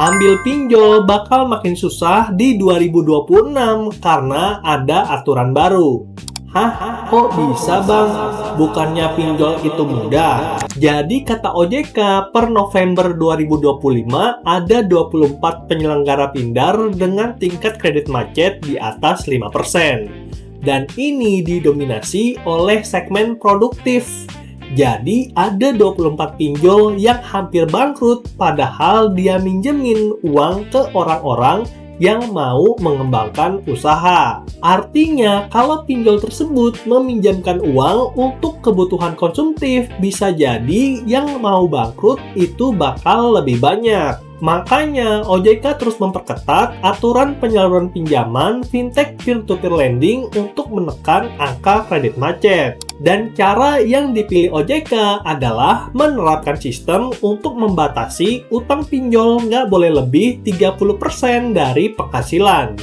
Ambil pinjol bakal makin susah di 2026 karena ada aturan baru. Hah? Kok bisa bang? Bukannya pinjol itu mudah? Jadi kata OJK, per November 2025 ada 24 penyelenggara pindar dengan tingkat kredit macet di atas 5%. Dan ini didominasi oleh segmen produktif. Jadi ada 24 pinjol yang hampir bangkrut padahal dia minjemin uang ke orang-orang yang mau mengembangkan usaha. Artinya, kalau pinjol tersebut meminjamkan uang untuk kebutuhan konsumtif, bisa jadi yang mau bangkrut itu bakal lebih banyak. Makanya, OJK terus memperketat aturan penyaluran pinjaman fintech peer-to-peer lending untuk menekan angka kredit macet. Dan cara yang dipilih OJK adalah menerapkan sistem untuk membatasi utang pinjol nggak boleh lebih 30% dari penghasilan.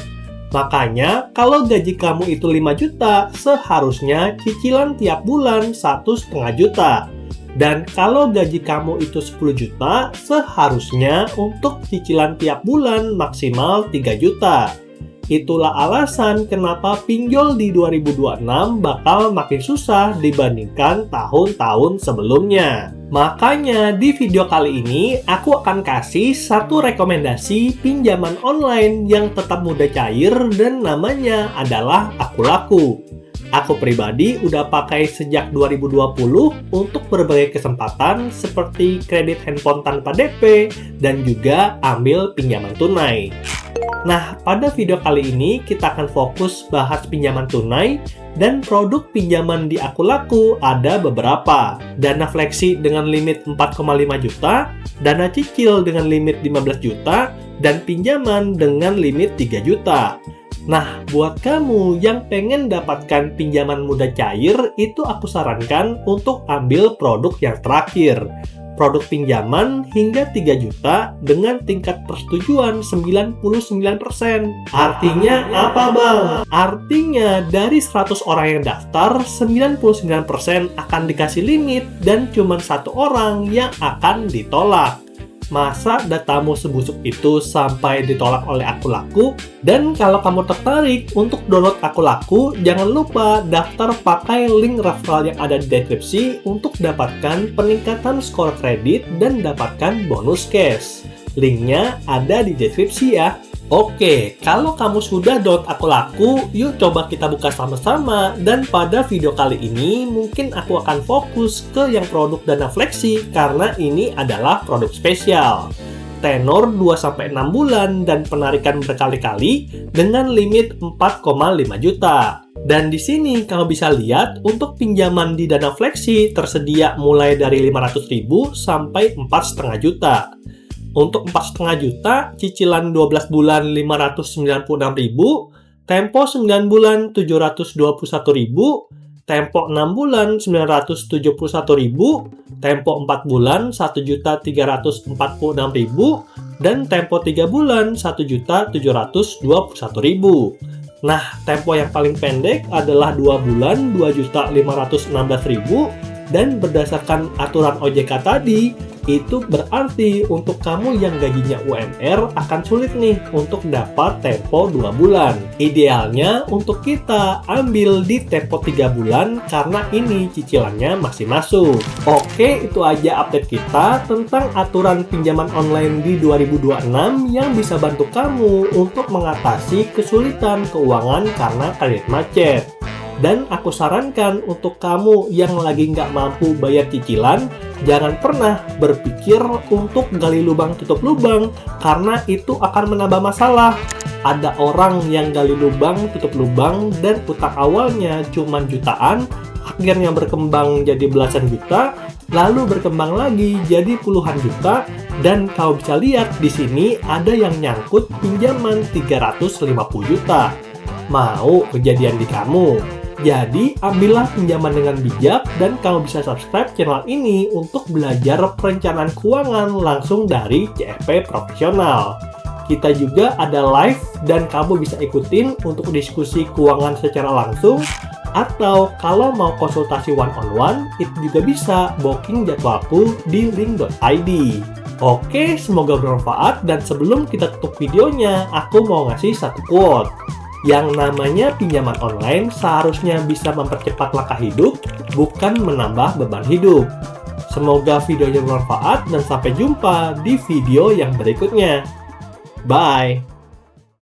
Makanya, kalau gaji kamu itu 5 juta, seharusnya cicilan tiap bulan 1,5 juta. Dan kalau gaji kamu itu 10 juta, seharusnya untuk cicilan tiap bulan maksimal 3 juta. Itulah alasan kenapa pinjol di 2026 bakal makin susah dibandingkan tahun-tahun sebelumnya. Makanya di video kali ini aku akan kasih satu rekomendasi pinjaman online yang tetap mudah cair dan namanya adalah Akulaku. Aku pribadi udah pakai sejak 2020 untuk berbagai kesempatan seperti kredit handphone tanpa DP dan juga ambil pinjaman tunai. Nah, pada video kali ini kita akan fokus bahas pinjaman tunai dan produk pinjaman di Akulaku ada beberapa. Dana fleksi dengan limit 4,5 juta, dana cicil dengan limit 15 juta, dan pinjaman dengan limit 3 juta. Nah, buat kamu yang pengen dapatkan pinjaman mudah cair, itu aku sarankan untuk ambil produk yang terakhir. Produk pinjaman hingga 3 juta dengan tingkat persetujuan 99%. Artinya apa bang? Artinya dari 100 orang yang daftar, 99% akan dikasih limit dan cuma 1 orang yang akan ditolak. Masa datamu sebusuk itu sampai ditolak oleh Akulaku? Dan kalau kamu tertarik untuk download Akulaku, jangan lupa daftar pakai link referral yang ada di deskripsi untuk dapatkan peningkatan skor kredit dan dapatkan bonus cash. Linknya ada di deskripsi ya. Oke, kalau kamu sudah download Akulaku, yuk coba kita buka sama-sama. Dan pada video kali ini, mungkin aku akan fokus ke yang produk dana fleksi karena ini adalah produk spesial. Tenor 2-6 bulan dan penarikan berkali-kali dengan limit 4,5 juta. Dan di sini kamu bisa lihat untuk pinjaman di dana fleksi tersedia mulai dari 500.000 sampai 4,5 juta. Untuk 4,5 juta, cicilan 12 bulan 596.000, tempo 9 bulan 721.000, tempo 6 bulan 971.000, tempo 4 bulan 1.346.000, dan tempo 3 bulan 1.721.000. Nah, tempo yang paling pendek adalah 2 bulan 2.516.000, dan berdasarkan aturan OJK tadi, itu berarti untuk kamu yang gajinya UMR akan sulit nih untuk dapat tempo 2 bulan. Idealnya untuk kita ambil di tempo 3 bulan karena ini cicilannya masih masuk. Oke, itu aja update kita tentang aturan pinjaman online di 2026 yang bisa bantu kamu untuk mengatasi kesulitan keuangan karena kredit macet. Dan aku sarankan untuk kamu yang lagi nggak mampu bayar cicilan, jangan pernah berpikir untuk gali lubang tutup lubang, karena itu akan menambah masalah. Ada orang yang gali lubang tutup lubang dan utang awalnya cuma jutaan, akhirnya berkembang jadi belasan juta, lalu berkembang lagi jadi puluhan juta, dan kau bisa lihat di sini ada yang nyangkut pinjaman 350 juta. Mau kejadian di kamu? Jadi, ambillah pinjaman dengan bijak dan kamu bisa subscribe channel ini untuk belajar perencanaan keuangan langsung dari CFP profesional. Kita juga ada live dan kamu bisa ikutin untuk diskusi keuangan secara langsung, atau kalau mau konsultasi one-on-one, itu juga bisa booking jadwalku di link.id. Oke, semoga bermanfaat dan sebelum kita tutup videonya, aku mau ngasih satu quote. Yang namanya pinjaman online seharusnya bisa mempercepat langkah hidup, bukan menambah beban hidup. Semoga videonya bermanfaat dan sampai jumpa di video yang berikutnya. Bye!